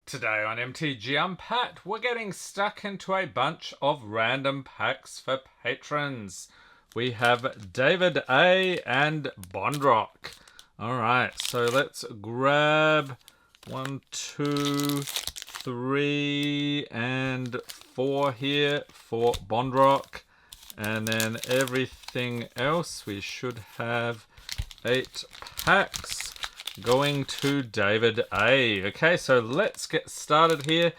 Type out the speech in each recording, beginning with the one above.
Today on MTG Unpacked, we're getting stuck into a bunch of random packs for patrons. We have David A and Bondrock. Alright, so let's grab 1, 2, 3, and 4 here for Bondrock. And then everything else, we should have 8 packs going to David A. Okay, so let's get started here.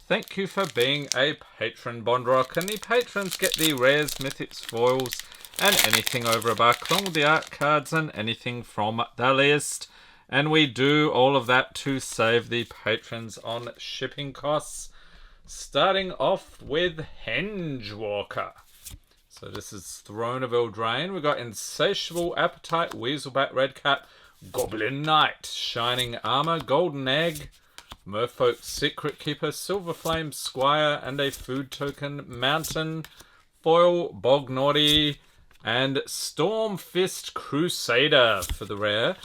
Thank you for being a patron, Bondrock. And the patrons get the rares, mythics, foils, and anything over a buck, along with the art cards and anything from the list. And we do all of that to save the patrons on shipping costs. Starting off with Hengewalker. So this is Throne of Eldraine. We've got Insatiable Appetite, Weaselback Redcap, Goblin Knight, Shining Armor, Golden Egg, Merfolk Secret Keeper, Silver Flame Squire, and a food token, Mountain, Foil, Bog Naughty, and Stormfist Crusader for the rare.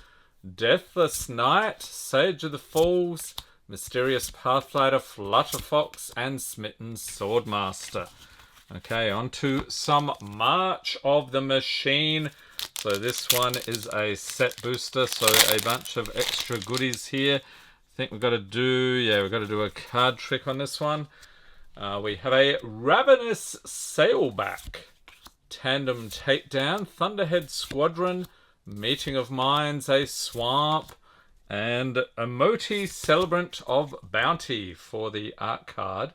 Deathless Knight, Sage of the Falls, Mysterious Pathfinder, Flutterfox, and Smitten Swordmaster. Okay, on to some March of the Machine. So this one is a set booster, so a bunch of extra goodies here. I think we've got to do a card trick on this one. We have a Ravenous Sailback, Tandem Takedown, Thunderhead Squadron, Meeting of Minds, a Swamp, and Emoti Celebrant of Bounty for the art card.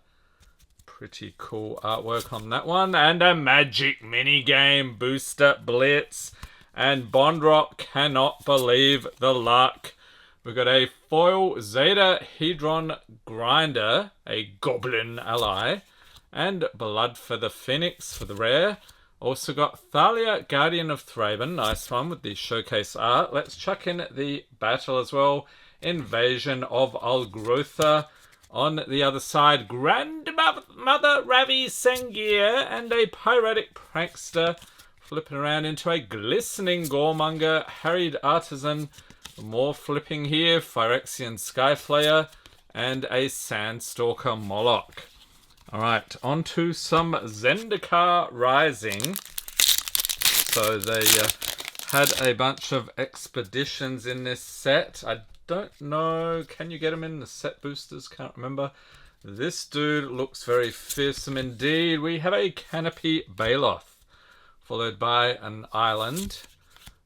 Pretty cool artwork on that one. And a Magic Minigame Booster Blitz. And Bondrock cannot believe the luck. We've got a foil Zeta Hedron Grinder, a Goblin ally, and Blood for the Phoenix for the rare. Also got Thalia, Guardian of Thraben, nice one with the showcase art. Let's chuck in the battle as well. Invasion of Algrotha. On the other side, Grandmother Ravi Sengir and a Piratic Prankster. Flipping around into a Glistening Goremonger, Harried Artisan. More flipping here, Phyrexian Skyflayer, and a Sandstalker Moloch. Alright, on to some Zendikar Rising. So they had a bunch of expeditions in this set. I don't know, can you get them in the set boosters? Can't remember. This dude looks very fearsome indeed. We have a Canopy Baloth, followed by an Island.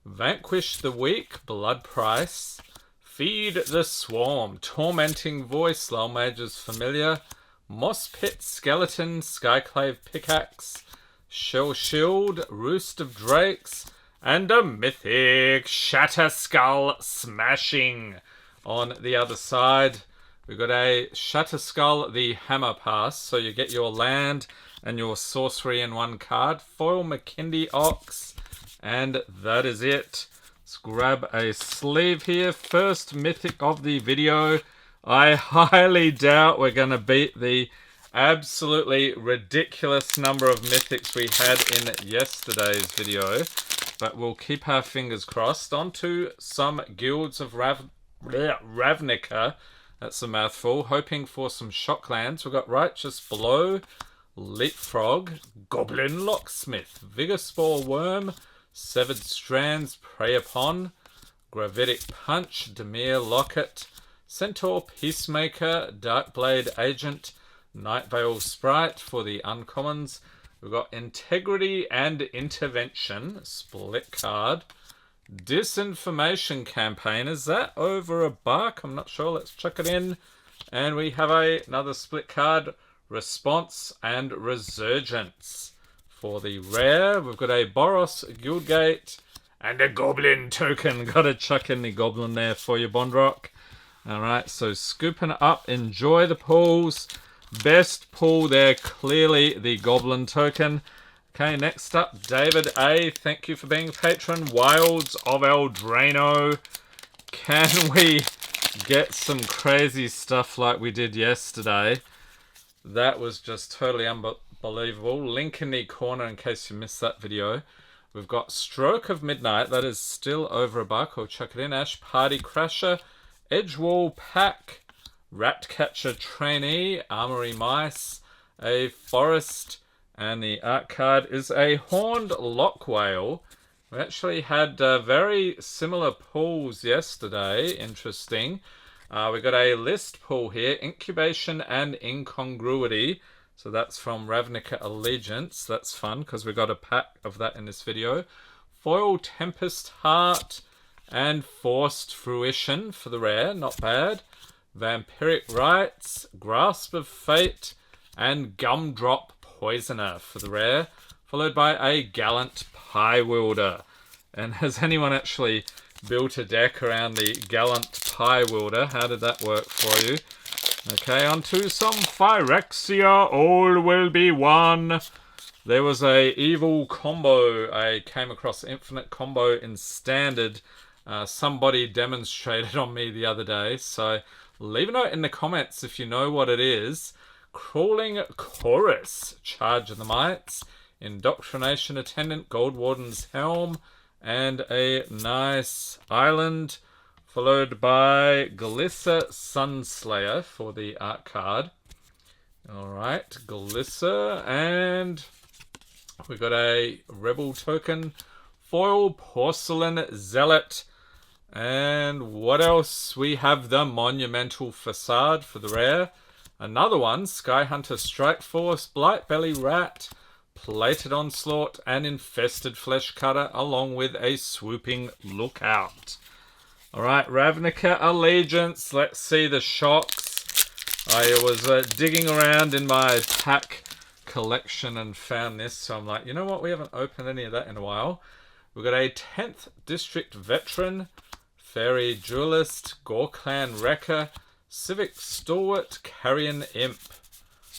Vanquish the Weak, Blood Price. Feed the Swarm, Tormenting Voice, Lullmage's Familiar. Moss Pit Skeleton, Skyclave Pickaxe. Shell Shield, Roost of Drakes, and a mythic Shatterskull Smashing. On the other side, we've got a Shatterskull, the Hammer Pass. So you get your land and your sorcery in one card. Foil McKindy Ox. And that is it. Let's grab a sleeve here. First mythic of the video. I highly doubt we're going to beat the absolutely ridiculous number of mythics we had in yesterday's video. But we'll keep our fingers crossed. On to some Guilds of Ravnica. That's a mouthful. Hoping for some Shocklands. We've got Righteous Blow, Leapfrog, Goblin Locksmith, Vigorspore Worm, Severed Strands, Prey Upon, Gravitic Punch, Demir Locket, Centaur Peacemaker, Darkblade Agent, Nightveil Sprite for the uncommons. We've got Integrity and Intervention, split card. Disinformation Campaign, is that over a buck? I'm not sure, let's chuck it in. And we have another split card, Response and Resurgence. For the rare, we've got a Boros Guildgate and a Goblin token. Gotta chuck in the Goblin there for you, Bondrock. Alright, so scooping it up, enjoy the pulls. Best pull there, clearly the Goblin token. Okay, next up, David A. Thank you for being a patron. Wilds of Eldraine. Can we get some crazy stuff like we did yesterday? That was just totally unbelievable. Link in the corner in case you missed that video. We've got Stroke of Midnight. That is still over a buck. I'll chuck it in. Ash Party Crasher. Edgewall Pack. Ratcatcher Trainee, Armory Mice, a Forest, and the art card is a Horned Lockwhale. We actually had very similar pulls yesterday. Interesting. We got a list pull here, Incubation and Incongruity. So that's from Ravnica Allegiance. That's fun because we got a pack of that in this video. Foil Tempest Heart and Forced Fruition for the rare. Not bad. Vampiric Rites, Grasp of Fate, and Gumdrop Poisoner for the rare. Followed by a Gallant Pie Wielder. And has anyone actually built a deck around the Gallant Pie Wielder? How did that work for you? Okay, on to some Phyrexia. All will be one. There was a evil combo. I came across Infinite Combo in Standard. Somebody demonstrated on me the other day. So leave a note in the comments if you know what it is. Crawling Chorus. Charge of the Mites. Indoctrination Attendant. Gold Warden's Helm. And a nice island, followed by Glissa Sunslayer for the art card. Alright, Glissa, and we got a Rebel Token, Foil Porcelain Zealot, and what else? We have the Monumental Facade for the rare. Another one, Skyhunter Strike Force, Blightbelly Rat, Plated Onslaught, and Infested Flesh Cutter, along with a Swooping Lookout. Alright, Ravnica Allegiance. Let's see the shocks. I was digging around in my pack collection and found this, so I'm like, you know what? We haven't opened any of that in a while. We've got a 10th District Veteran, Fairy Duelist, Gore Clan Wrecker, Civic Stalwart, Carrion Imp.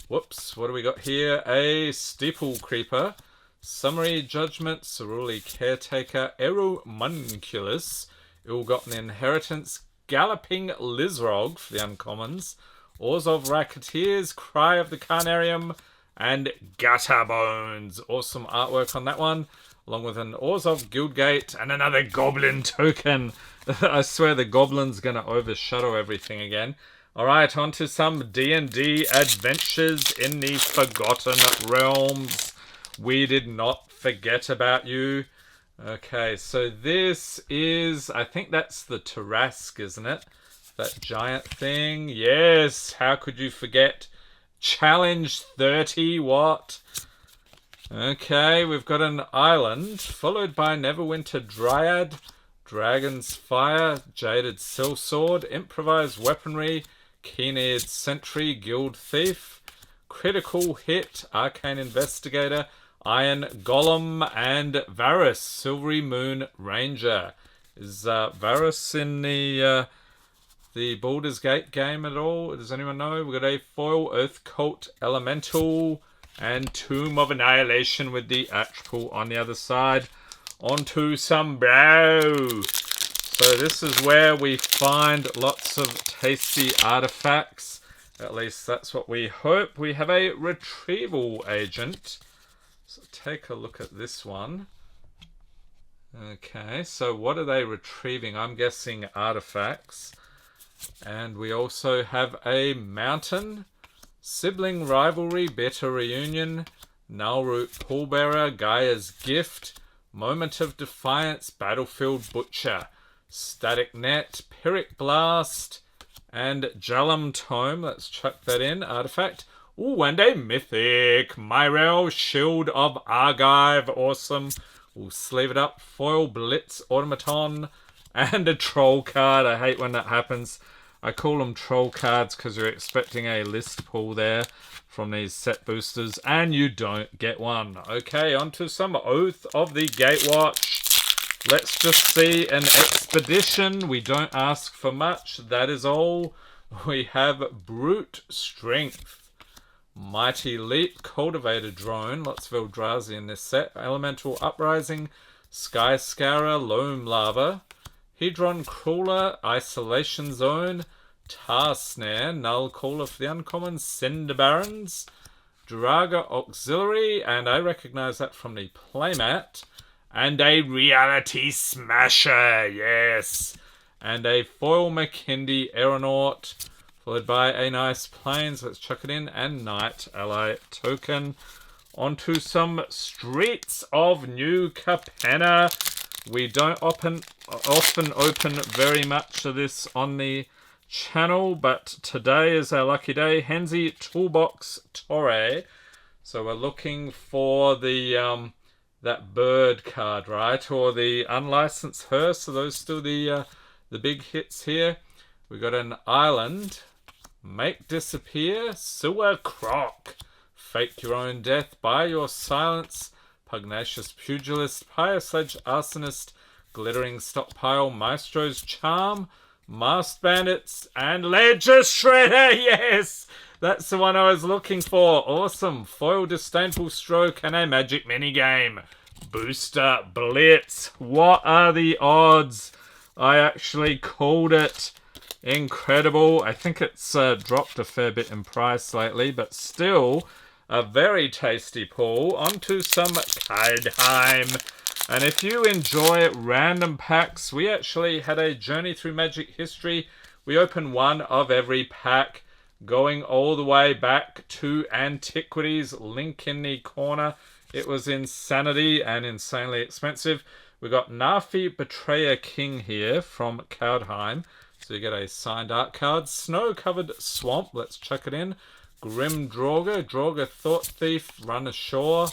Whoops, what do we got here? A Steeple Creeper, Summary Judgment, Ceruli Caretaker, Aeromunculus, Ill-Gotten Inheritance, Galloping Lizrog for the uncommons, Orzhov Racketeers, Cry of the Carnarium, and Gutter Bones. Awesome artwork on that one, along with an Orzhov Guildgate and another Goblin token. I swear the Goblin's going to overshadow everything again. Alright, on to some D&D adventures in the Forgotten Realms. We did not forget about you. Okay, so this is, I think that's the Tarask, isn't it? That giant thing. Yes, how could you forget? Challenge 30, what? Okay, we've got an island, followed by Neverwinter Dryad, Dragon's Fire, Jaded Sellsword, Improvised Weaponry, Keen-Eared Sentry, Guild Thief, Critical Hit, Arcane Investigator, Iron Golem, and Varus, Silvery Moon Ranger. Is Varus in the Baldur's Gate game at all? Does anyone know? We've got a Foil Earth Cult Elemental and Tomb of Annihilation with the Archpool on the other side. On to some Blow. So this is where we find lots of tasty artifacts. At least that's what we hope. We have a Retrieval Agent. So take a look at this one. Okay, so what are they retrieving? I'm guessing artifacts. And we also have a Mountain, Sibling Rivalry, Bitter Reunion, Nullroot Pallbearer, Gaia's Gift, Moment of Defiance, Battlefield Butcher, Static Net, Pyrrhic Blast, and Jalum Tome. Let's chuck that in. Artifact. Ooh, and a Mythic. Myrel, Shield of Argive. Awesome. We'll sleeve it up. Foil Blitz Automaton. And a Troll card. I hate when that happens. I call them Troll cards because you're expecting a list pull there from these set boosters. And you don't get one. Okay, on to some Oath of the Gatewatch. Let's just see an expedition. We don't ask for much. That is all. We have Brute Strength, Mighty Leap, Cultivator Drone, lots of Eldrazi in this set, Elemental Uprising, Sky Scourer, Loam Lava, Hedron Crawler, Isolation Zone, Tar Snare, Null Caller for the uncommon, Cinder Barons, Draga Auxiliary, and I recognize that from the playmat, and a Reality Smasher, yes, and a Foil McKindy Aeronaut, followed by a nice Plains. Let's chuck it in, and Knight Ally token. Onto some Streets of New Capenna. We don't often open very much of this on the channel, but today is our lucky day. Henzi Toolbox Torre. So we're looking for the that bird card, right? Or the Unlicensed Hearse. So those still the big hits here. We got an Island, Make Disappear, Sewer Croc, Fake Your Own Death, Buy Your Silence, Pugnacious Pugilist, Pious Sledge Arsonist, Glittering Stockpile, Maestro's Charm, Masked Bandits, and Ledger Shredder. Yes! That's the one I was looking for. Awesome. Foil Disdainful Stroke and a Magic minigame. Booster Blitz. What are the odds? I actually called it. Incredible. I think it's dropped a fair bit in price lately, but still a very tasty pull. Onto some Kaldheim. And if you enjoy random packs, we actually had a journey through Magic history. We opened one of every pack, going all the way back to Antiquities. Link in the corner. It was insanity and insanely expensive. We got Nafi Betrayer King here from Kaldheim. So you get a signed art card. Snow-covered Swamp. Let's chuck it in. Grim Draugr. Draugr Thought Thief. Run Ashore.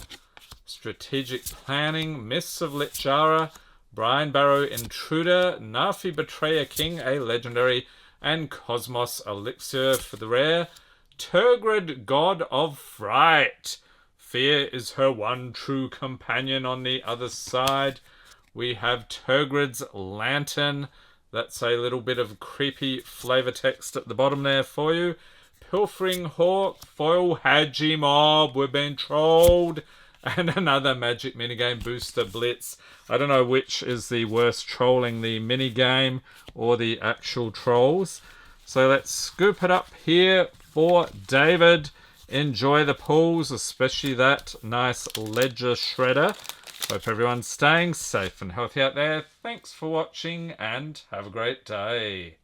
Strategic Planning. Mists of Lichara. Brian Barrow Intruder. Nafi Betrayer King, a legendary. And Cosmos Elixir for the rare. Tergrid God of Fright. Fear is her one true companion on the other side. We have Tergrid's Lantern. That's a little bit of creepy flavor text at the bottom there for you. Pilfering Hawk, Foil Haji Mob, we've been trolled. And another Magic minigame, Booster Blitz. I don't know which is the worst trolling, the minigame or the actual trolls. So let's scoop it up here for David. Enjoy the pulls, especially that nice Ledger Shredder. Hope everyone's staying safe and healthy out there. Thanks for watching and have a great day.